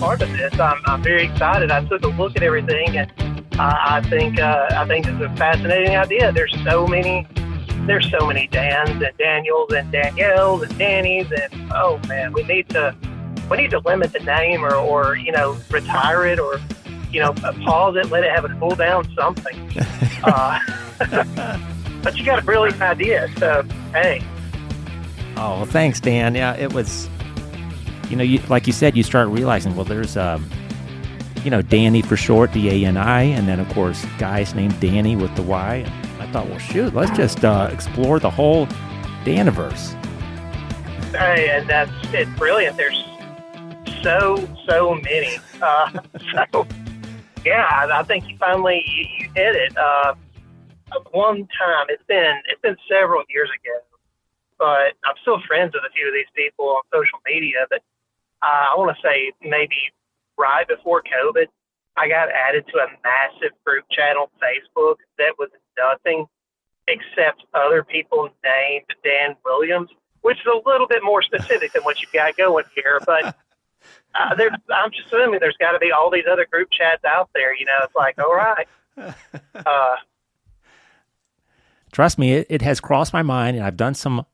part of this. I'm very excited. I took a look at everything, and I think it's a fascinating idea. There's so many Dans and Daniels and Danielles and Dannies, and oh man, we need to limit the name or retire it or pause it, let it have a cool down, something. But you got a brilliant idea, so hey. Oh, well, thanks, Dan. Yeah, it was, like you said, you start realizing, well, there's, Danny for short, D-A-N-I, and then, of course, guys named Danny with the Y. And I thought, well, shoot, let's just explore the whole Daniverse. Hey, and it's brilliant. There's so many. So, yeah, I think you finally you hit it. One time, it's been several years ago, but I'm still friends with a few of these people on social media. But I want to say maybe right before COVID, I got added to a massive group chat on Facebook that was nothing except other people named Dan Williams, which is a little bit more specific than what you've got going here. But I'm just assuming there's got to be all these other group chats out there. It's like, all right. Trust me, it has crossed my mind, and I've done some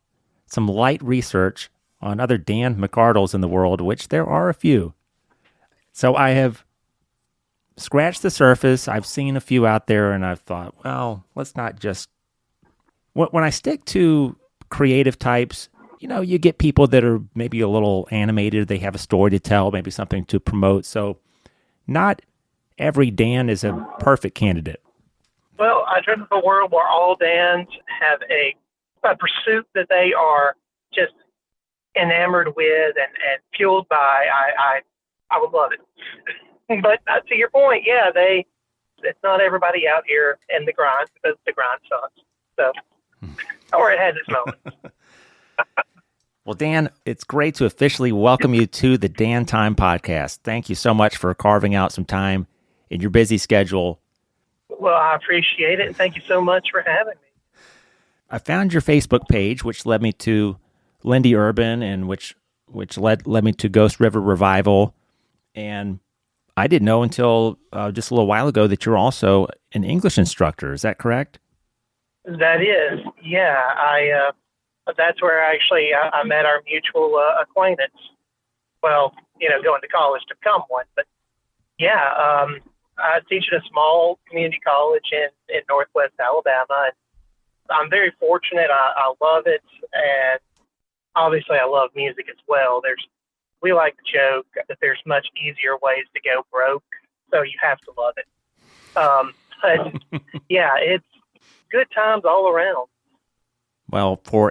light research on other Dan McArdles in the world, which there are a few. So I have scratched the surface. I've seen a few out there, and I've thought, well, let's not just... When I stick to creative types, you get people that are maybe a little animated. They have a story to tell, maybe something to promote. So not every Dan is a perfect candidate. Well, I dream of a world where all Dans have a pursuit that they are just enamored with and fueled by. I would love it. But to your point, yeah, it's not everybody out here in the grind because the grind sucks. So, or it has its moments. Well, Dan, it's great to officially welcome you to the Dan Time Podcast. Thank you so much for carving out some time in your busy schedule. Well, I appreciate it, and thank you so much for having me. I found your Facebook page, which led me to Lindy Urban, and which led me to Ghost River Revival. And I didn't know until just a little while ago that you're also an English instructor. Is that correct? That is, yeah. That's where I met our mutual acquaintance. Well, going to college to become one, but yeah. I teach at a small community college in Northwest Alabama, and I'm very fortunate. I love it, and obviously I love music as well. We like to joke that there's much easier ways to go broke, so you have to love it. But yeah, it's good times all around. Well, for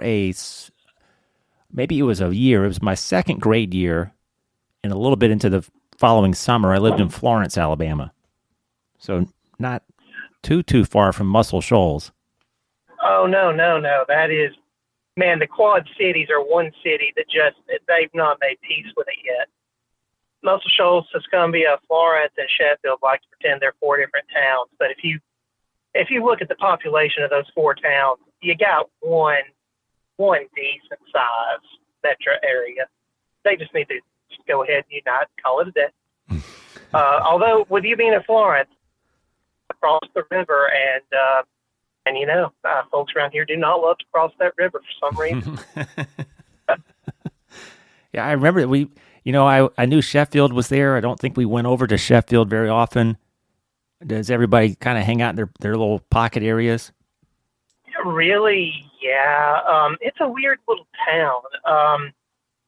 maybe it was a year. It was my second grade year, and a little bit into the following summer, I lived in Florence, Alabama. So not too far from Muscle Shoals. Oh, no. That is, man, the Quad Cities are one city that they've not made peace with it yet. Muscle Shoals, Tuscumbia, Florence, and Sheffield like to pretend they're four different towns. But if you look at the population of those four towns, you got one decent size metro area. They just need to go ahead and unite, call it a day. Although with you being in Florence, across the river, and folks around here do not love to cross that river for some reason. Yeah, I remember that I knew Sheffield was there. I don't think we went over to Sheffield very often. Does everybody kind of hang out in their little pocket areas? Really, yeah. It's a weird little town.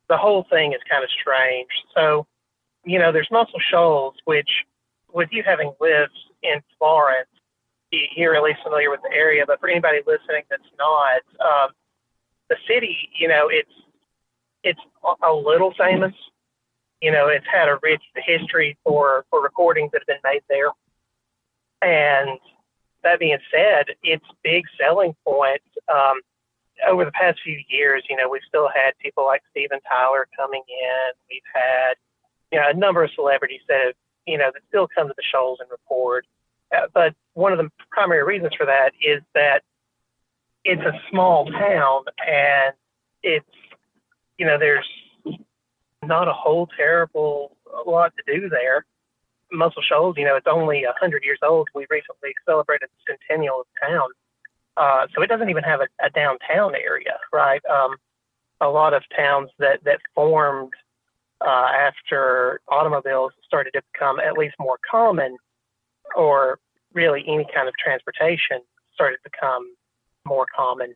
The whole thing is kind of strange. So, there's Muscle Shoals, which, with you having lived in Florence, you're at least familiar with the area, but for anybody listening that's not, the city, it's a little famous. It's had a rich history for recordings that have been made there. And that being said, its big selling point, over the past few years, we've still had people like Steven Tyler coming in. We've had, a number of celebrities that have, that still come to the Shoals and record. But one of the primary reasons for that is that it's a small town, and it's, there's not a whole terrible a lot to do there. Muscle Shoals, it's only 100 years old. We recently celebrated the centennial of town. So it doesn't even have a downtown area, right? A lot of towns that formed after automobiles started to become at least more common, or really any kind of transportation started to become more common.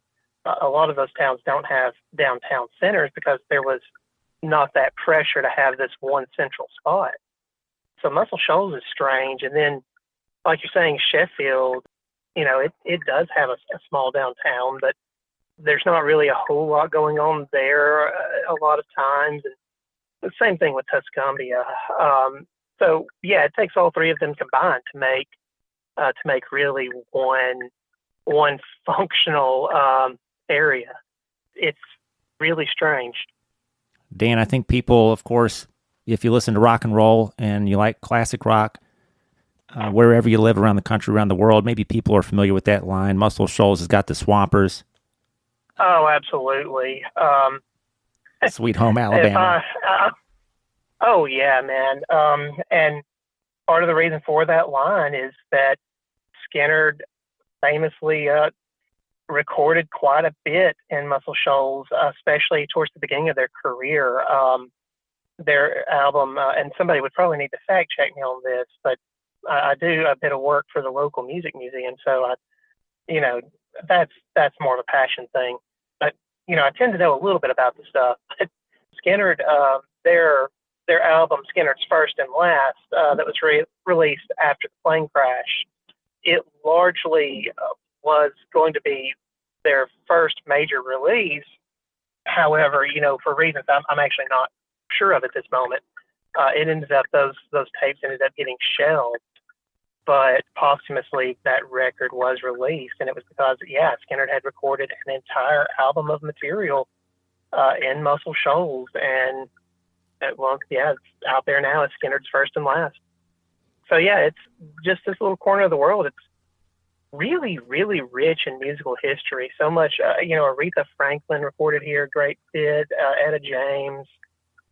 A lot of those towns don't have downtown centers because there was not that pressure to have this one central spot. So Muscle Shoals is strange. And then, like you're saying, Sheffield, it does have a small downtown, but there's not really a whole lot going on there a lot of times. And the same thing with Tuscumbia. So yeah, it takes all three of them combined to make really one functional area. It's really strange. Dan, I think people, of course, if you listen to rock and roll and you like classic rock, wherever you live around the country, around the world, maybe people are familiar with that line. Muscle Shoals has got the Swampers. Oh, absolutely. Sweet Home Alabama. Oh, yeah, man. And part of the reason for that line is that Skinner famously recorded quite a bit in Muscle Shoals, especially towards the beginning of their career. Their album, and somebody would probably need to fact check me on this, but I do a bit of work for the local music museum, so that's more of a passion thing. But I tend to know a little bit about the stuff. But Skinner, their album Skinner's First and Last, that was released after the plane crash, it largely was going to be their first major release. However, for reasons I'm actually not sure of at this moment, it ended up those tapes ended up getting shelved. But posthumously, that record was released, and it was because Skinner had recorded an entire album of material in Muscle Shoals, and it's out there now. It's Skinner's First and Last. So it's just this little corner of the world. It's really, really rich in musical history. So much, Aretha Franklin recorded here, great bit. Etta James,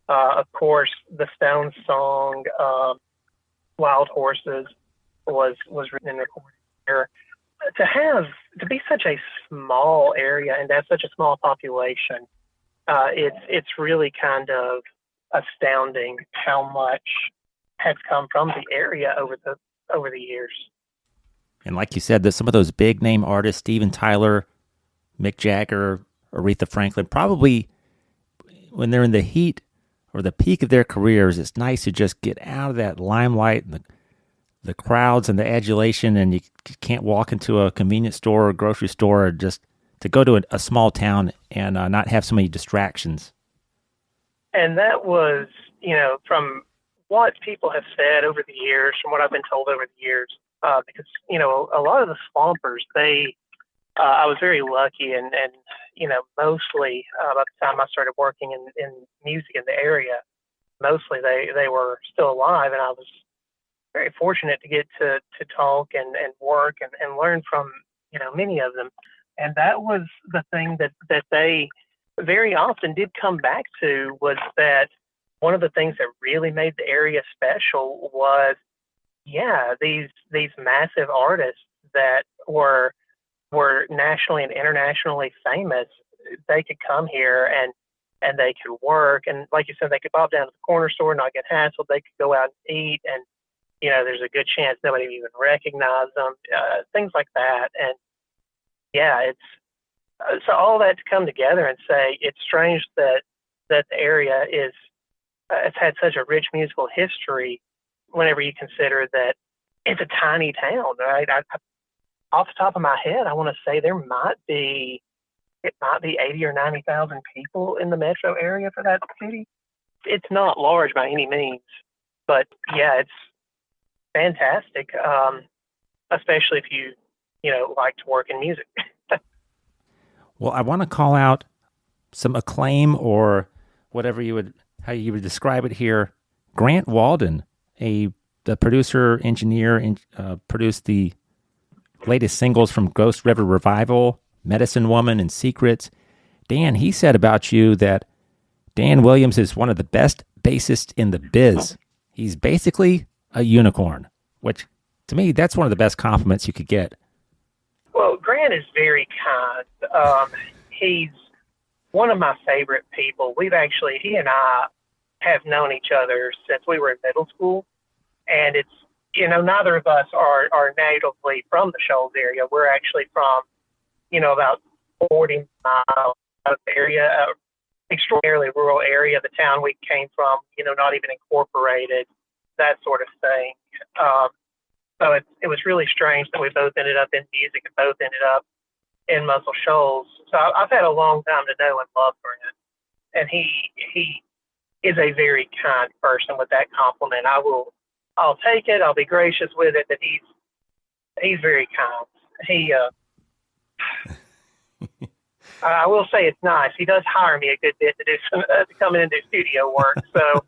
of course, the Stones song "Wild Horses" was written and recorded here. To be such a small area and to have such a small population, it's really kind of astounding how much has come from the area over the years. And like you said, some of those big name artists, Steven Tyler, Mick Jagger, Aretha Franklin, probably when they're in the heat or the peak of their careers, it's nice to just get out of that limelight and the crowds and the adulation, and you can't walk into a convenience store or grocery store, or just to go to a small town and not have so many distractions. And that was, from what people have said over the years, from what I've been told over the years, because, a lot of the Swampers, I was very lucky and mostly by the time I started working in music in the area, mostly they were still alive, and I was very fortunate to get to talk and work and learn from, many of them. And that was the thing that they very often did come back to, was that one of the things that really made the area special was, these massive artists that were nationally and internationally famous. They could come here and they could work, and like you said, they could bob down to the corner store and not get hassled. They could go out and eat, and there's a good chance nobody would even recognize them, things like that. And it's so all that to come together and say it's strange that the area it's had such a rich musical history. Whenever you consider that it's a tiny town, right? Off the top of my head, I want to say it might be 80 or 90,000 people in the metro area for that city. It's not large by any means, but it's fantastic, especially if you like to work in music. Well, I want to call out some acclaim, or how you would describe it here. Grant Walden, the producer, engineer, produced the latest singles from Ghost River Revival, Medicine Woman, and Secrets. Dan, he said about you that Dan Williams is one of the best bassists in the biz. he's basically a unicorn, which to me, that's one of the best compliments you could get. Well, Grant is very kind. He's one of my favorite people. He and I have known each other since we were in middle school. And it's, neither of us are natively from the Shoals area. We're actually from, about 40 miles out of the area, extraordinarily rural area. The town we came from, not even incorporated, that sort of thing. So it was really strange that we both ended up in music and both ended up in Muscle Shoals. So I've had a long time to know and love Grant. And he is a very kind person with that compliment. I'll take it. I'll be gracious with it. But he's very kind. I will say it's nice. He does hire me a good bit to do to come in and do studio work. So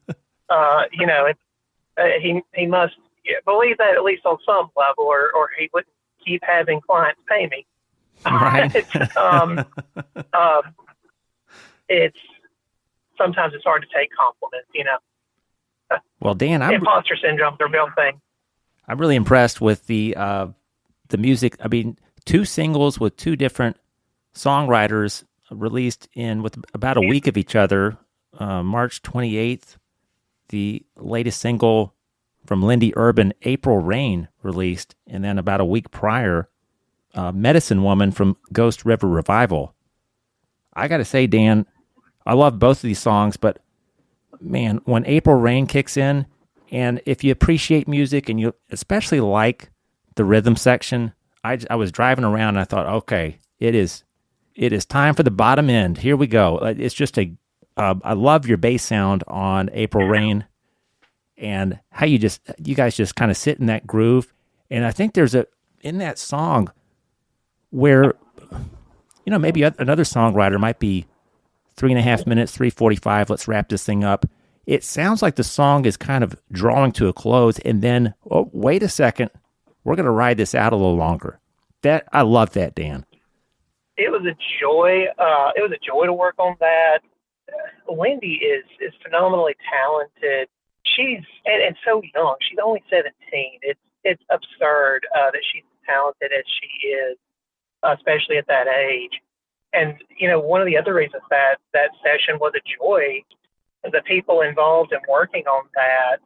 he must believe that at least on some level, or he wouldn't keep having clients pay me. Right. It's sometimes it's hard to take compliments. Well, Dan, imposter syndrome's a real thing. I'm really impressed with the music. I mean, 2 singles with 2 different songwriters released with about a week of each other. March 28th, the latest single from Lindy Urban, April Rain, released, and then about a week prior, Medicine Woman from Ghost River Revival. I got to say, Dan, I love both of these songs, but man, when April Rain kicks in, and if you appreciate music and you especially like the rhythm section, I was driving around and I thought, okay, it is time for the bottom end. Here we go. It's just I love your bass sound on April Rain, and how you guys just kind of sit in that groove. And I think there's in that song where, maybe another songwriter might be 3.5 minutes, 3:45. Let's wrap this thing up. It sounds like the song is kind of drawing to a close, and then, oh, wait a second, we're going to ride this out a little longer. I love that, Dan. It was a joy. It was a joy to work on that. Lindy is phenomenally talented. She's and so young. She's only 17. It's absurd that she's as talented as she is, especially at that age. And, one of the other reasons that session was a joy, the people involved in working on that,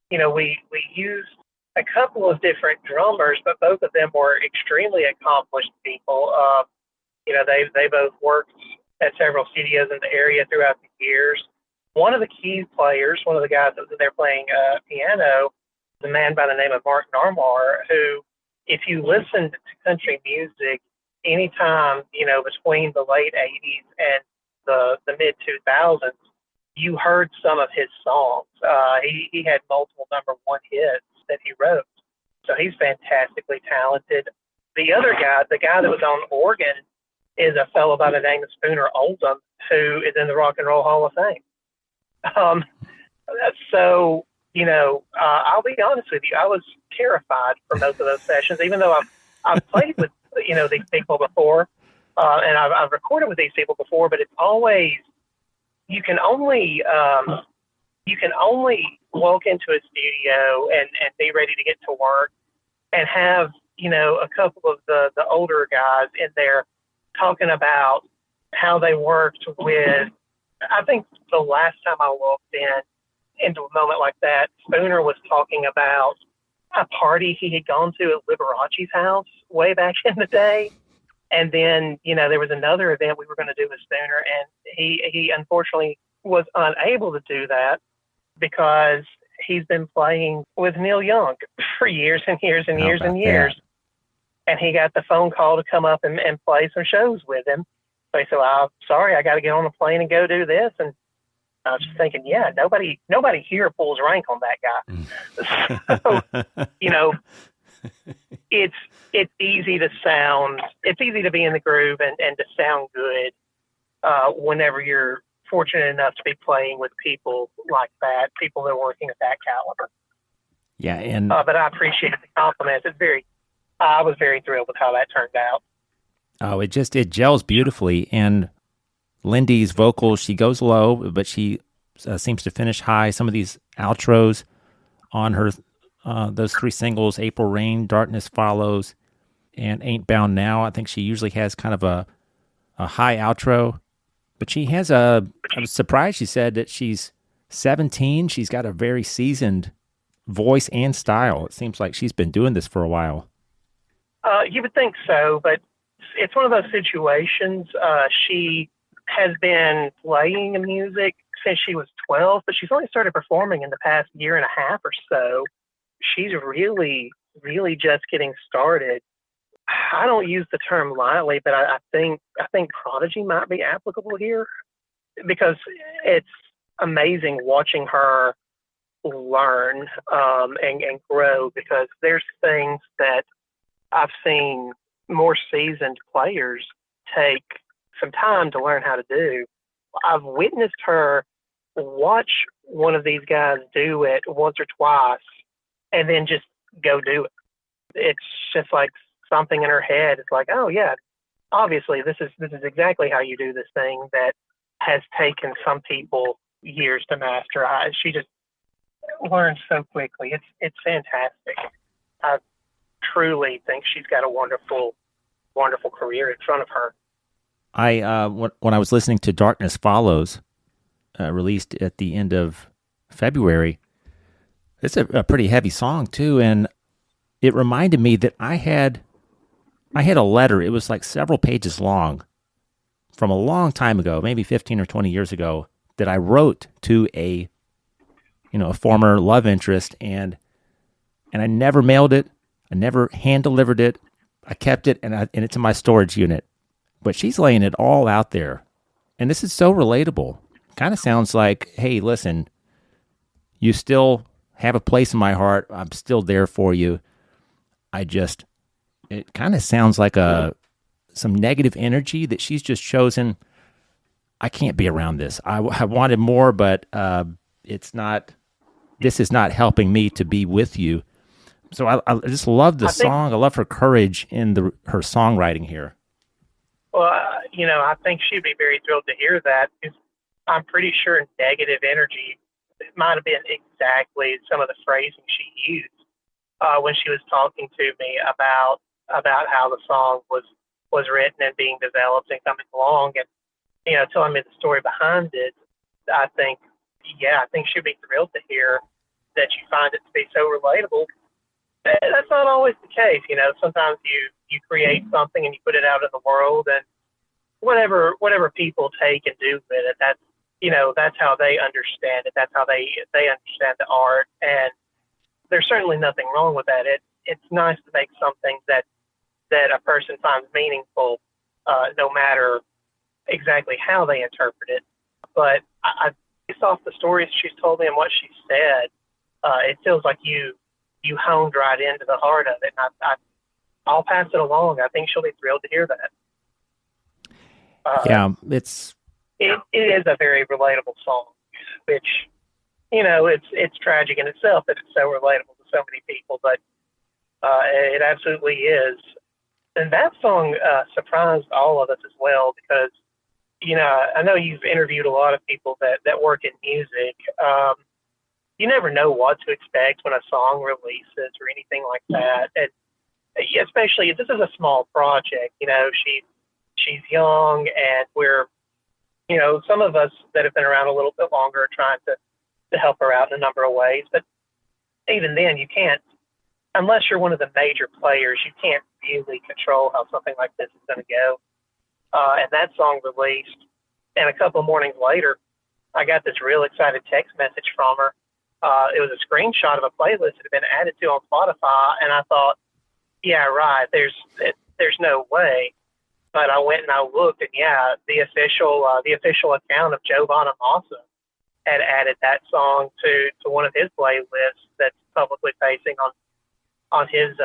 we used a couple of different drummers, but both of them were extremely accomplished people. They both worked at several studios in the area throughout the years. One of the key players, one of the guys that was in there playing piano, was a man by the name of Mark Narmar, who, if you listened to country music, anytime, between the late 80s and the mid 2000s, you heard some of his songs. He had multiple #1 hits that he wrote. So he's fantastically talented. The other guy, the guy that was on organ, is a fellow by the name of Spooner Oldham, who is in the Rock and Roll Hall of Fame. So, I'll be honest with you, I was terrified for most of those sessions, even though I've played with, these people before, and I've recorded with these people before, but it's always, you can only walk into a studio and be ready to get to work and have, a couple of the older guys in there talking about how they worked with, I think the last time I walked into a moment like that, Spooner was talking about a party he had gone to at Liberace's house way back in the day. And then, there was another event we were going to do with Spooner, and he unfortunately was unable to do that because he's been playing with Neil Young for years and years and years and years. That? And he got the phone call to come up and play some shows with him. So he said, well, I'm sorry, I got to get on a plane and go do this. And I was just thinking, yeah, nobody here pulls rank on that guy. So, it's easy to be in the groove and to sound good whenever you're fortunate enough to be playing with people like that, people that are working at that caliber. Yeah, and but I appreciate the compliments. I was very thrilled with how that turned out. Oh, it gels beautifully. And Lindy's vocals, she goes low, but she seems to finish high. Some of these outros on her those three singles: April Rain, Darkness Follows, and Ain't Bound Now. I think she usually has kind of a high outro, but she has I was surprised she said that she's 17. She's got a very seasoned voice and style. It seems like she's been doing this for a while. You would think so, but it's one of those situations. She has been playing music since she was 12, but she's only started performing in the past year and a half or so. She's really, really just getting started. I don't use the term lightly, but I think prodigy might be applicable here, because it's amazing watching her learn and grow, because there's things that I've seen more seasoned players take some time to learn how to do. I've witnessed her watch one of these guys do it once or twice and then just go do it. It's just like something in her head. It's like, oh yeah, obviously this is exactly how you do this thing that has taken some people years to master. She just learns so quickly. It's fantastic. I truly think she's got a wonderful, wonderful career in front of her. When I was listening to Darkness Follows, released at the end of February, it's a pretty heavy song too, and it reminded me that I had a letter. It was like several pages long from a long time ago, maybe 15 or 20 years ago, that I wrote to a former love interest, and I never mailed it. I never hand delivered it. I kept it, and it's in my storage unit. But she's laying it all out there, and this is so relatable. Kind of sounds like, hey, listen, you still have a place in my heart. I'm still there for you. It kind of sounds like some negative energy that she's just chosen. I can't be around this. I wanted more, but this is not helping me to be with you. So I just love the song. I love her courage in her songwriting here. Well, I think she'd be very thrilled to hear that, because I'm pretty sure negative energy might have been exactly some of the phrasing she used when she was talking to me about how the song was written and being developed and coming along, and telling me the story behind it. I think she'd be thrilled to hear that you find it to be so relatable. That's not always the case. Sometimes you create something and you put it out in the world, and whatever people take and do with it, that's how they understand it. That's how they understand the art, and there's certainly nothing wrong with that. It's nice to make something that a person finds meaningful, no matter exactly how they interpret it. But based off the stories she's told me and what she said, it feels like you honed right into the heart of it. And I'll pass it along. I think she'll be thrilled to hear that. It is a very relatable song, which, it's tragic in itself that it's so relatable to so many people, but it absolutely is. And that song surprised all of us as well, because, I know you've interviewed a lot of people that work in music. You never know what to expect when a song releases or anything like that. And especially, this is a small project. She's young, and we're, some of us that have been around a little bit longer are trying to help her out in a number of ways. But even then, you can't, unless you're one of the major players, you can't really control how something like this is going to go. And that song released, and a couple of mornings later, I got this real excited text message from her. It was a screenshot of a playlist that had been added to on Spotify, and I thought, yeah, right, there's no way. But I went and I looked, and yeah, the official account of Joe Bonamassa had added that song to one of his playlists that's publicly facing on his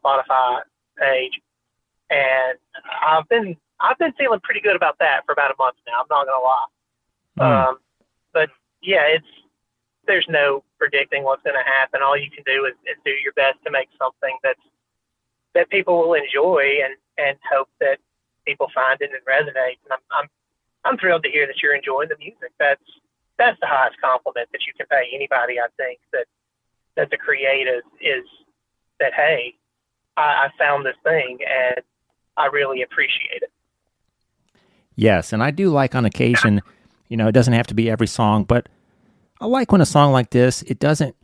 Spotify page, and I've been feeling pretty good about that for about a month now. I'm not gonna lie. But yeah, there's no predicting what's going to happen. All you can do is do your best to make something that people will enjoy, and hope that people find it and resonate. And I'm thrilled to hear that you're enjoying the music. That's the highest compliment that you can pay anybody, I think, that that the creative is that, hey, I found this thing and I really appreciate it. Yes, and I do like on occasion, it doesn't have to be every song, but I like when a song like this, it doesn't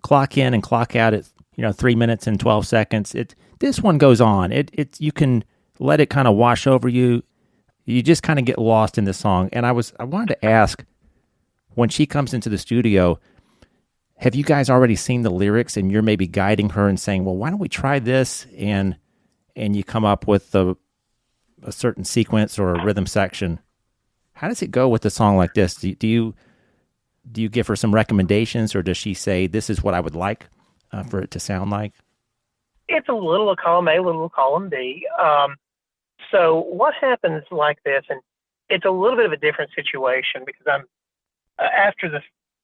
clock in and clock out at 3 minutes and 12 seconds. This one goes on. It you can let it kind of wash over you. You just kind of get lost in the song. And I wanted to ask, when she comes into the studio, have you guys already seen the lyrics and you're maybe guiding her and saying, well, why don't we try this? And you come up with a certain sequence or a rhythm section. How does it go with a song like this? Do you give her some recommendations, or does she say, this is what I would like for it to sound like? It's a little of column A, a little of column B. So what happens like this, and it's a little bit of a different situation because I'm after the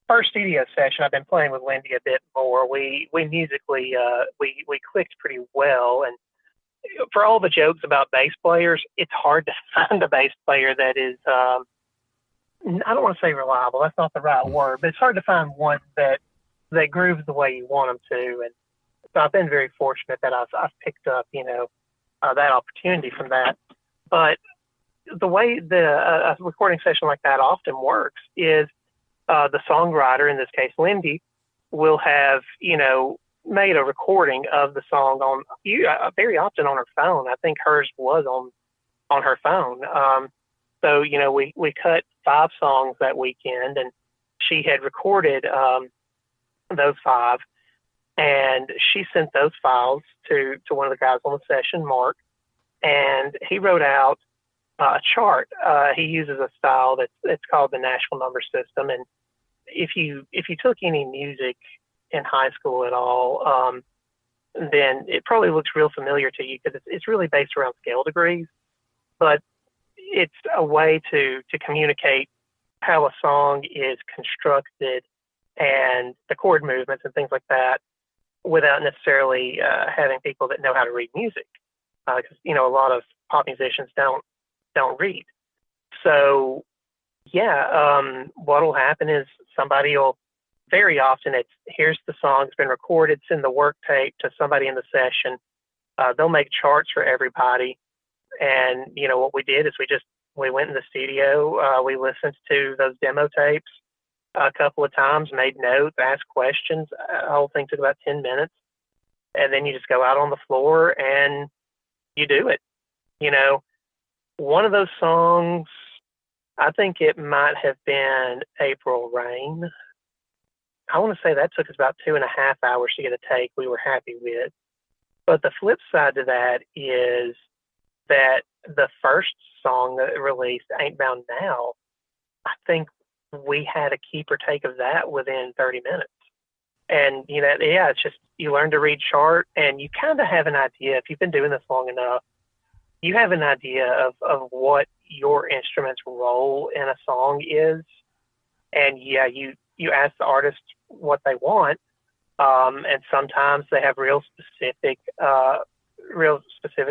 first studio session, I've been playing with Lindy a bit more. We musically we clicked pretty well, and for all the jokes about bass players, it's hard to find a bass player that is I don't want to say reliable. That's not the right word, but it's hard to find one that grooves the way you want them to. And so I've been very fortunate that I've picked up, that opportunity from that. But the way a recording session like that often works is the songwriter, in this case Lindy, will have made a recording of the song on very often on her phone. I think hers was on her phone. So we cut 5 songs that weekend, and she had recorded those 5, and she sent those files to one of the guys on the session, Mark, and he wrote out a chart. He uses a style that's called the Nashville number system, and if you took any music in high school at all, then it probably looks real familiar to you because it's really based around scale degrees, but it's a way to communicate how a song is constructed and the chord movements and things like that without necessarily having people that know how to read music, because a lot of pop musicians don't read. So what'll happen is somebody will, very often here's the song, it's been recorded, send the work tape to somebody in the session. They'll make charts for everybody. And, what we did is we went in the studio, we listened to those demo tapes a couple of times, made notes, asked questions. The whole thing took about 10 minutes. And then you just go out on the floor and you do it. One of those songs, I think it might have been April Rain. I want to say that took us about 2.5 hours to get a take we were happy with. But the flip side to that is that the first song that released, Ain't Bound Now, I think we had a keeper take of that within 30 minutes. And, it's just, you learn to read chart and you kind of have an idea. If you've been doing this long enough, you have an idea of what your instrument's role in a song is. And you ask the artist what they want. And sometimes they have real specific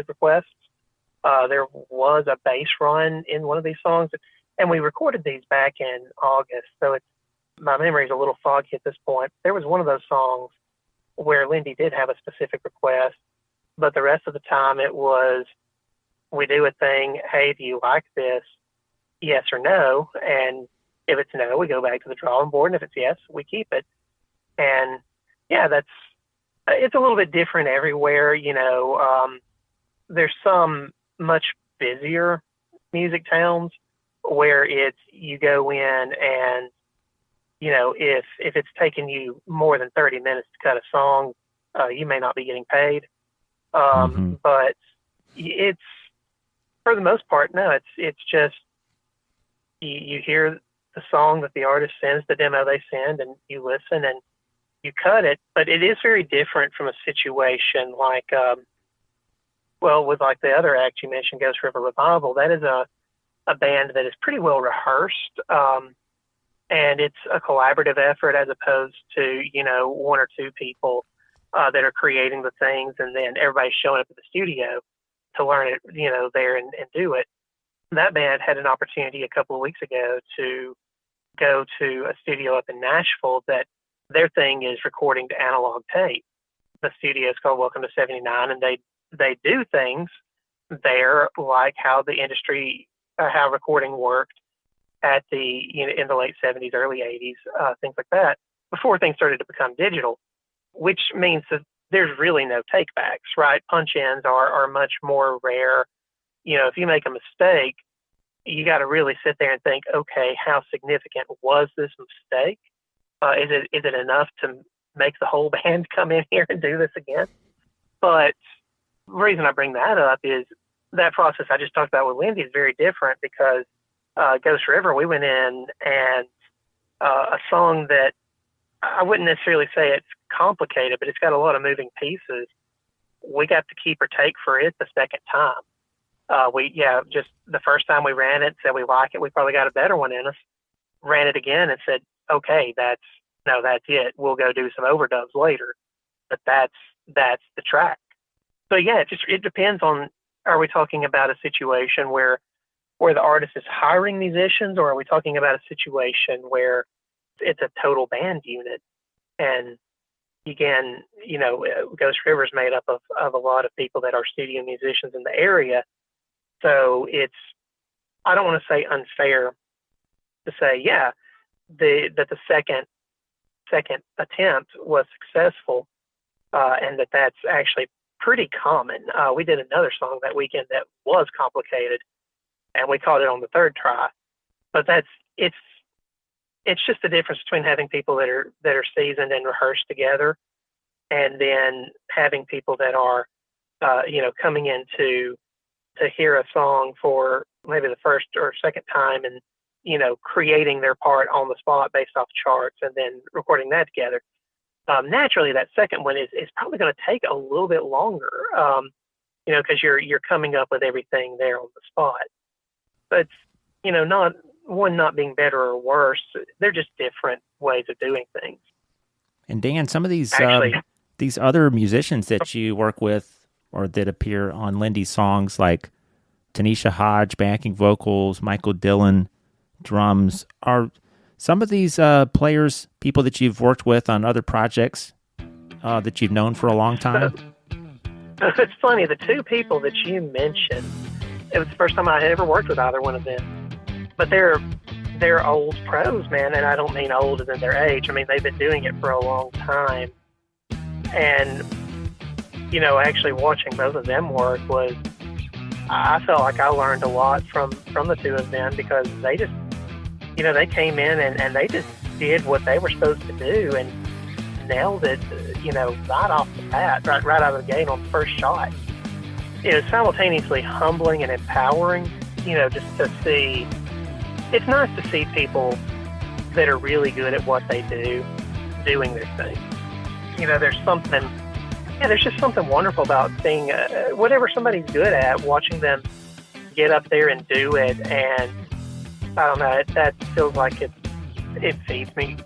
requests. There was a bass run in one of these songs, and we recorded these back in August. So my memory is a little foggy at this point. There was one of those songs where Lindy did have a specific request, but the rest of the time it was, we do a thing, hey, do you like this? Yes or no. And if it's no, we go back to the drawing board. And if it's yes, we keep it. And it's a little bit different everywhere. There's some much busier music towns where you go in and, if it's taken you more than 30 minutes to cut a song, you may not be getting paid. But it's, for the most part, no, it's just, you hear the song that the artist sends, the demo they send, and you listen and you cut it. But it is very different from a situation like, with like the other act you mentioned, Ghost River Revival. That is a band that is pretty well rehearsed, and it's a collaborative effort as opposed to, 1 or 2 people that are creating the things and then everybody's showing up at the studio to learn it, there and do it. That band had an opportunity a couple of weeks ago to go to a studio up in Nashville that their thing is recording to analog tape. The studio is called Welcome to 79, and they do things there like how the industry, how recording worked at in the late 70s, early 80s, things like that, before things started to become digital, which means that there's really no takebacks, right? Punch-ins are much more rare. If you make a mistake, you got to really sit there and think, okay, how significant was this mistake? Is it enough to make the whole band come in here and do this again? But the reason I bring that up is that process I just talked about with Lindy is very different, because Ghost River, we went in and a song that I wouldn't necessarily say it's complicated, but it's got a lot of moving pieces. We got to keep or take for it the second time. Just the first time we ran it, said we like it. We probably got a better one in us. Ran it again and said, okay, that's it. We'll go do some overdubs later, but that's the track. So yeah, it depends on, are we talking about a situation where the artist is hiring musicians, or are we talking about a situation where it's a total band unit? And again, Ghost River is made up of a lot of people that are studio musicians in the area. So I don't want to say unfair to say, that the second attempt was successful, and that's actually pretty common. We did another song that weekend that was complicated, and we caught it on the third try. But it's just the difference between having people that are seasoned and rehearsed together, and then having people that are, coming in to hear a song for maybe the first or second time, and creating their part on the spot based off charts, and then recording that together. Naturally, that second one is probably going to take a little bit longer, because you're coming up with everything there on the spot. But not being better or worse. They're just different ways of doing things. And Dan, some of these these other musicians that you work with or that appear on Lindy's songs, like Tanisha Hodge, backing vocals, Michael Dillon, drums, are some of these players people that you've worked with on other projects that you've known for a long time? It's funny, the two people that you mentioned, it was the first time I had ever worked with either one of them. But they're old pros, man, and I don't mean older than their age. I mean, they've been doing it for a long time. And, actually watching both of them work I felt like I learned a lot from the two of them, because they just, they came in and they just did what they were supposed to do and nailed it, right off the bat, right out of the gate on the first shot. It was simultaneously humbling and empowering, just to see. It's nice to see people that are really good at what they do, doing their thing. There's just something wonderful about seeing whatever somebody's good at, watching them get up there and do it. And I don't know, that feels like it feeds me